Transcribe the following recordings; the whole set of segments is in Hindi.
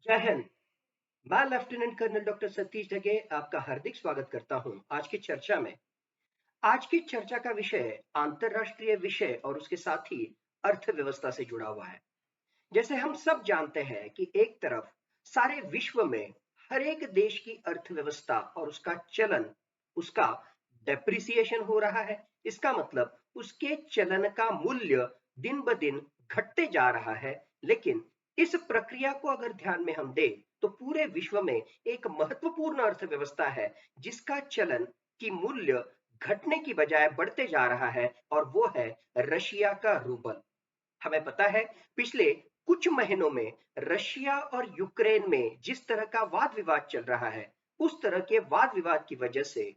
जय हिंद। मैं lieutenant colonel doctor Satish Dhage आपका हार्दिक स्वागत करता हूं आज की चर्चा में। आज की चर्चा का विषय अंतरराष्ट्रीय विषय और उसके साथ ही अर्थव्यवस्था से जुड़ा हुआ है। जैसे हम सब जानते हैं कि एक तरफ सारे विश्व में हर एक देश की अर्थव्यवस्था और उसका चलन, उसका डेप्रिसिएशन हो रहा है। इसका मतलब उसके चलन का मूल्य दिन ब दिन घटते जा रहा है। लेकिन इस प्रक्रिया को अगर ध्यान में हम दें तो पूरे विश्व में एक महत्वपूर्ण अर्थव्यवस्था है जिसका चलन की मूल्य घटने की बजाय बढ़ते जा रहा है, और वो है रशिया का रूबल। हमें पता है पिछले कुछ महीनों में रशिया और यूक्रेन में जिस तरह का वाद विवाद चल रहा है, उस तरह के वाद विवाद की वजह से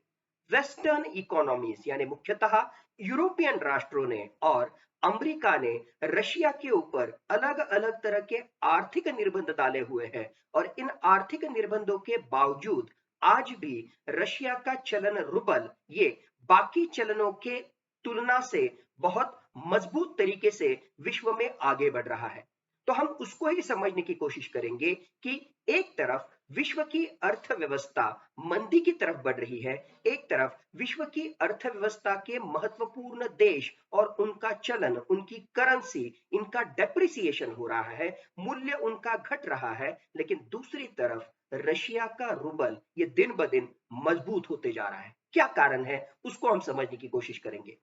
वेस्टर्न इकोनॉमीज यानी मुख्यतः यूरोपियन राष्ट्रों ने और अमेरिका ने रशिया के ऊपर अलग अलग तरह के आर्थिक निर्बंध डाले हुए हैं। और इन आर्थिक निर्बंधों के बावजूद आज भी रशिया का चलन रूबल ये बाकी चलनों के तुलना से बहुत मजबूत तरीके से विश्व में आगे बढ़ रहा है। तो हम उसको ही समझने की कोशिश करेंगे कि एक तरफ विश्व की अर्थव्यवस्था मंदी की तरफ बढ़ रही है, एक तरफ विश्व की अर्थव्यवस्था के महत्वपूर्ण देश और उनका चलन, उनकी करेंसी, इनका डेप्रिसिएशन हो रहा है, मूल्य उनका घट रहा है। लेकिन दूसरी तरफ रशिया का रूबल ये दिन ब दिन मजबूत होते जा रहा है। क्या कारण है उसको हम समझने की कोशिश करेंगे।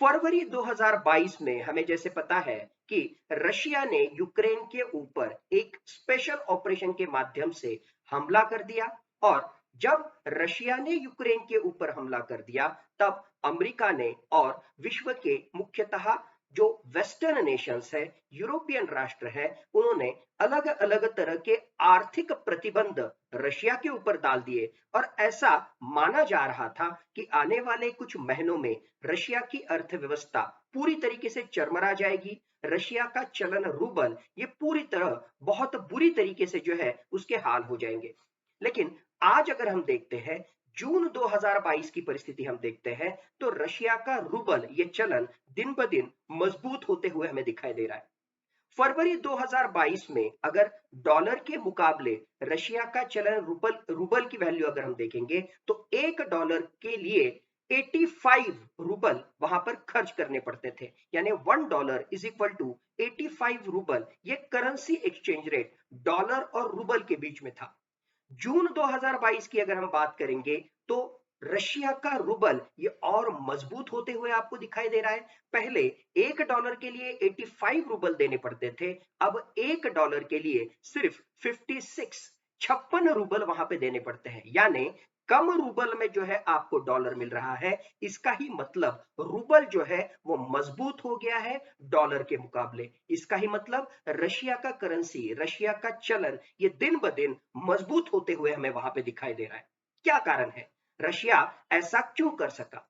फरवरी 2022 में हमें जैसे पता है कि रशिया ने यूक्रेन के ऊपर एक स्पेशल ऑपरेशन के माध्यम से हमला कर दिया। और जब रशिया ने यूक्रेन के ऊपर हमला कर दिया तब अमेरिका ने और विश्व के मुख्यतः जो वेस्टर्न नेशंस है, यूरोपियन राष्ट्र है, उन्होंने अलग अलग तरह के आर्थिक प्रतिबंध रशिया के ऊपर डाल दिए। और ऐसा माना जा रहा था कि आने वाले कुछ महीनों में रशिया की अर्थव्यवस्था पूरी तरीके से चरमरा जाएगी। रशिया का चलन रूबल ये पूरी तरह बहुत बुरी तरीके से जो है उसके हाल हो जाएंगे। लेकिन आज अगर हम देखते हैं जून 2022 की परिस्थिति हम देखते हैं तो रशिया का रूबल ये चलन दिन ब दिन मजबूत होते हुए हमें दिखाई दे रहा है। फरवरी 2022 में अगर डॉलर के मुकाबले रशिया का चलन रूबल रूबल की वैल्यू अगर हम देखेंगे तो एक डॉलर के लिए 85 रूबल वहां पर खर्च करने पड़ते थे। यानी $1 इज इक्वल टू 85 रूबल। ये करेंसी एक्सचेंज रेट डॉलर और रूबल के बीच में था। जून 2022 की अगर हम बात करेंगे तो रशिया का रूबल ये और मजबूत होते हुए आपको दिखाई दे रहा है। पहले एक डॉलर के लिए 85 रूबल देने पड़ते थे, अब एक डॉलर के लिए सिर्फ 56 रूबल वहां पे देने पड़ते हैं। यानी कम रूबल में जो है आपको डॉलर मिल रहा है। इसका ही मतलब रूबल जो है वो मजबूत हो गया है डॉलर के मुकाबले। इसका ही मतलब रशिया का करेंसी, रशिया का चलन ये दिन ब दिन मजबूत होते हुए हमें वहां पे दिखाई दे रहा है। क्या कारण है, रशिया ऐसा क्यों कर सका?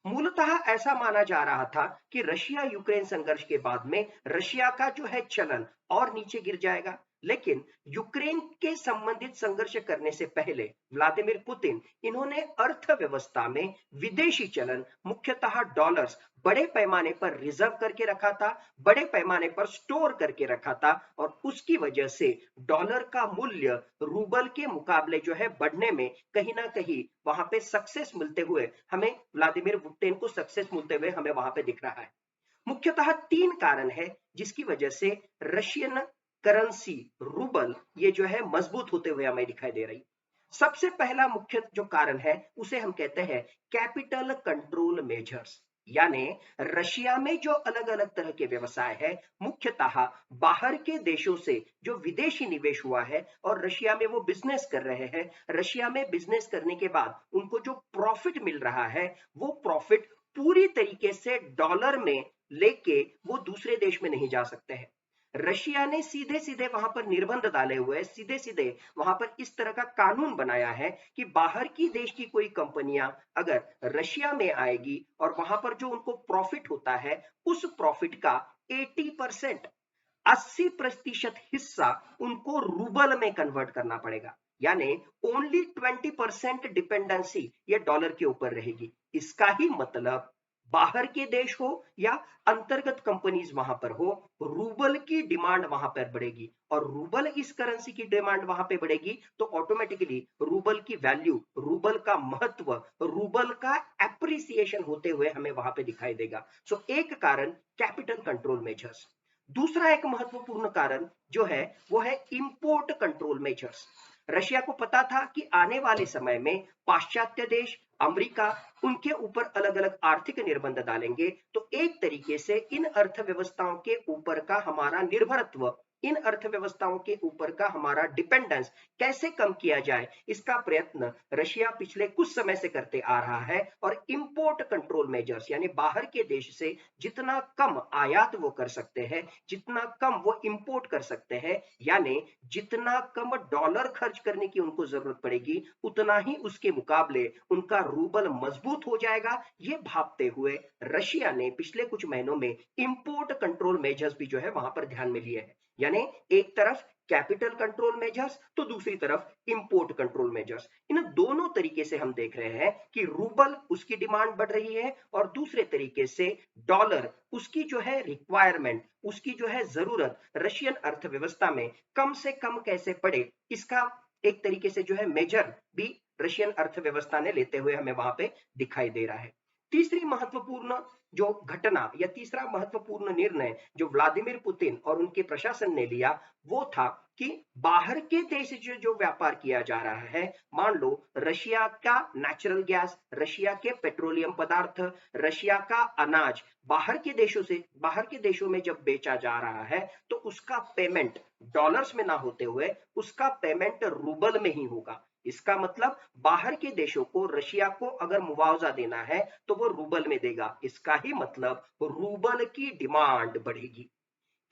मूलतः ऐसा माना जा रहा था कि रशिया यूक्रेन संघर्ष के बाद में रशिया का जो है चलन और नीचे गिर जाएगा। लेकिन यूक्रेन के संबंधित संघर्ष करने से पहले व्लादिमीर पुतिन इन्होंने अर्थव्यवस्था में विदेशी चलन मुख्यतः डॉलर्स बड़े पैमाने पर रिजर्व करके रखा था, बड़े पैमाने पर स्टोर करके रखा था। और उसकी वजह से डॉलर का मूल्य रूबल के मुकाबले जो है बढ़ने में कहीं ना कहीं वहां पे सक्सेस मिलते हुए हमें व्लादिमीर पुतिन को सक्सेस मिलते हुए हमें वहां पे दिख रहा है। मुख्यतः तीन कारण है जिसकी वजह से रशियन करेंसी रूबल ये जो है मजबूत होते हुए हमें दिखाई दे रही। सबसे पहला मुख्य जो कारण है उसे हम कहते हैं कैपिटल कंट्रोल मेजर्स। यानी रशिया में जो अलग अलग तरह के व्यवसाय है, मुख्यतः बाहर के देशों से जो विदेशी निवेश हुआ है और रशिया में वो बिजनेस कर रहे हैं, रशिया में बिजनेस करने के बाद उनको जो प्रॉफिट मिल रहा है वो प्रॉफिट पूरी तरीके से डॉलर में लेके वो दूसरे देश में नहीं जा सकते हैं। रशिया ने सीधे सीधे वहां पर निर्बंध डाले हुए हैं, सीधे सीधे वहां पर इस तरह का कानून बनाया है कि बाहर की देश की कोई कंपनियां अगर रशिया में आएगी और वहां पर जो उनको प्रॉफिट होता है उस प्रॉफिट का 80%, 80% हिस्सा उनको रूबल में कन्वर्ट करना पड़ेगा। यानी ओनली 20% डिपेंडेंसी ये डॉलर के ऊपर रहेगी। इसका ही मतलब बाहर के देश हो या अंतर्गत कंपनीज वहां पर हो, रूबल की डिमांड वहां पर बढ़ेगी, और रूबल इस करेंसी की डिमांड वहां पे बढ़ेगी तो ऑटोमेटिकली रूबल की वैल्यू, रूबल का महत्व, रूबल का एप्रिसिएशन होते हुए हमें वहां पे दिखाई देगा। सो एक कारण कैपिटल कंट्रोल मेजर्स। दूसरा एक महत्वपूर्ण कारण जो है वो है इंपोर्ट कंट्रोल मेजर्स। रशिया को पता था कि आने वाले समय में पाश्चात्य देश, अमेरिका, उनके ऊपर अलग अलग आर्थिक निर्बंध डालेंगे, तो एक तरीके से इन अर्थव्यवस्थाओं के ऊपर का हमारा निर्भरत्व, इन अर्थव्यवस्थाओं के ऊपर का हमारा डिपेंडेंस कैसे कम किया जाए, इसका प्रयत्न रशिया पिछले कुछ समय से करते आ रहा है। और इंपोर्ट कंट्रोल मेजर्स यानी बाहर के देश से जितना कम आयात वो कर सकते हैं, जितना कम वो इंपोर्ट कर सकते हैं, यानी जितना कम डॉलर खर्च करने की उनको जरूरत पड़ेगी, उतना ही उसके मुकाबले उनका रूबल मजबूत हो जाएगा। ये भापते हुए रशिया ने पिछले कुछ महीनों में इंपोर्ट कंट्रोल मेजर्स भी जो है वहां पर ध्यान में लिए हैं। यानी एक तरफ कैपिटल कंट्रोल मेजर्स तो दूसरी तरफ इंपोर्ट कंट्रोल मेजर्स। इन दोनों तरीके से हम देख रहे हैं कि रूबल उसकी डिमांड बढ़ रही है और दूसरे तरीके से डॉलर उसकी जो है रिक्वायरमेंट, उसकी जो है जरूरत रशियन अर्थव्यवस्था में कम से कम कैसे पड़े, इसका एक तरीके से जो है मेजर भी रशियन अर्थव्यवस्था ने लेते हुए हमें वहां पे दिखाई दे रहा है। तीसरी महत्वपूर्ण जो घटना या तीसरा महत्वपूर्ण निर्णय जो व्लादिमीर पुतिन और उनके प्रशासन ने लिया वो था कि बाहर के देश से जो व्यापार किया जा रहा है, मान लो रशिया का नेचुरल गैस, रशिया के पेट्रोलियम पदार्थ, रशिया का अनाज बाहर के देशों में जब बेचा जा रहा है तो उसका पेमेंट डॉलर्स में ना होते हुए उसका पेमेंट रूबल में ही होगा। इसका मतलब बाहर के देशों को रशिया को अगर मुआवजा देना है तो वो रूबल में देगा, इसका ही मतलब रूबल की डिमांड बढ़ेगी।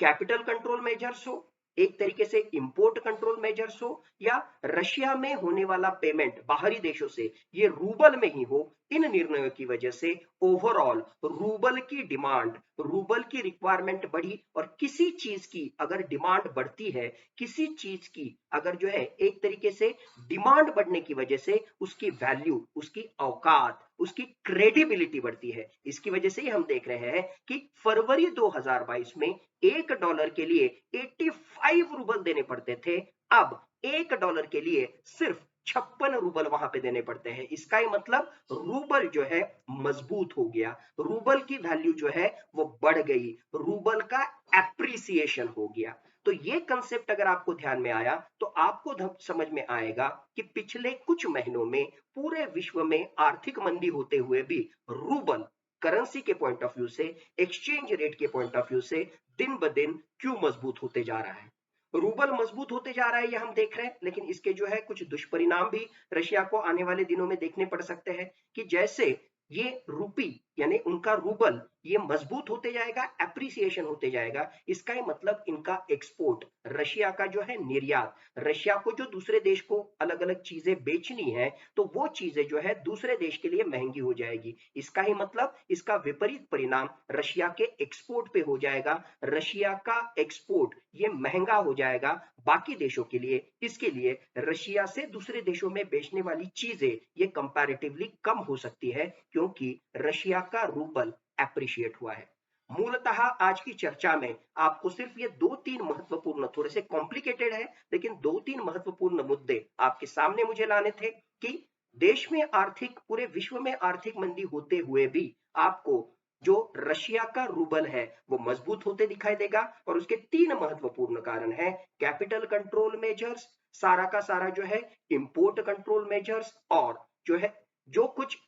कैपिटल कंट्रोल मेजर्स हो, एक तरीके से इंपोर्ट कंट्रोल मेजर्स हो, या रशिया में होने वाला पेमेंट बाहरी देशों से ये रूबल में ही हो, इन निर्णयों की वजह से ओवरऑल रूबल की डिमांड, रूबल की रिक्वायरमेंट बढ़ी। और किसी चीज की अगर डिमांड बढ़ती है, किसी चीज की अगर जो है एक तरीके से डिमांड बढ़ने की वजह से उसकी वैल्यू, उसकी औकात, उसकी क्रेडिबिलिटी बढ़ती है। इसकी वजह से ही हम देख रहे हैं कि फरवरी 2022 में $1 के लिए 85 रूबल देने पड़ते थे, अब $1 के लिए सिर्फ 56 रूबल वहां पे देने पड़ते हैं। इसका ही मतलब रूबल जो है मजबूत हो गया, रूबल की वैल्यू जो है वो बढ़ गई, रूबल का एप्रिसिएशन हो गया। तो ये कंसेप्ट अगर आपको ध्यान में आया तो आपको समझ में आएगा कि पिछले कुछ महीनों में पूरे विश्व में आर्थिक मंदी होते हुए भी रूबल करेंसी के पॉइंट ऑफ व्यू से, एक्सचेंज रेट के पॉइंट ऑफ व्यू से दिन ब दिन क्यों मजबूत होते जा रहा है। रूबल मजबूत होते जा रहा है ये हम देख रहे हैं, लेकिन इसके जो है कुछ दुष्परिणाम भी रशिया को आने वाले दिनों में देखने पड़ सकते हैं कि जैसे ये रूपी यानी उनका रूबल ये मजबूत होते जाएगा, एप्रिसिएशन होते जाएगा, इसका ही मतलब इनका एक्सपोर्ट, रशिया का जो है निर्यात, रशिया को जो दूसरे देश को अलग अलग चीजें बेचनी है तो वो चीजें जो है दूसरे देश के लिए महंगी हो जाएगी। इसका ही मतलब इसका विपरीत परिणाम रशिया के एक्सपोर्ट पे हो जाएगा, रशिया का एक्सपोर्ट ये महंगा हो जाएगा बाकी देशों के लिए। इसके लिए रशिया से दूसरे देशों में बेचने वाली चीजें ये कंपैरेटिवली कम हो सकती है क्योंकि रशिया का रूबल एप्रिशिएट हुआ है। मूलतः आज की चर्चा में आपको सिर्फ ये दो तीन महत्वपूर्ण, थोड़े से कॉम्प्लिकेटेड है लेकिन दो तीन महत्वपूर्ण मुद्दे आपके सामने मुझे लाने थे कि देश में आर्थिक, पूरे विश्व में आर्थिक मंदी होते हुए भी आपको जो रशिया का रूबल है वो मजबूत होते दिखाई देगा। और उसके तीन महत्वपूर्ण कारण है, कैपिटल कंट्रोल मेजर्स, सारा का सारा जो है इंपोर्ट कंट्रोल मेजर्स, और जो है जो कुछ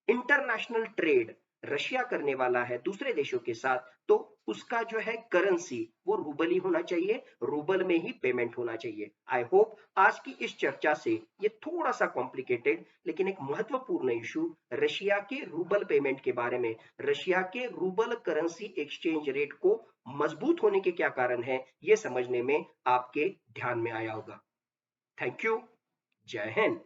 इंटरनेशनल ट्रेड रशिया करने वाला है दूसरे देशों के साथ तो उसका जो है करेंसी वो रूबल ही होना चाहिए, रूबल में ही पेमेंट होना चाहिए। आई होप आज की इस चर्चा से ये थोड़ा सा कॉम्प्लिकेटेड लेकिन एक महत्वपूर्ण इशू रशिया के रूबल पेमेंट के बारे में, रशिया के रूबल करेंसी एक्सचेंज रेट को मजबूत होने के क्या कारण है ये समझने में आपके ध्यान में आया होगा। Thank you. जय हिंद।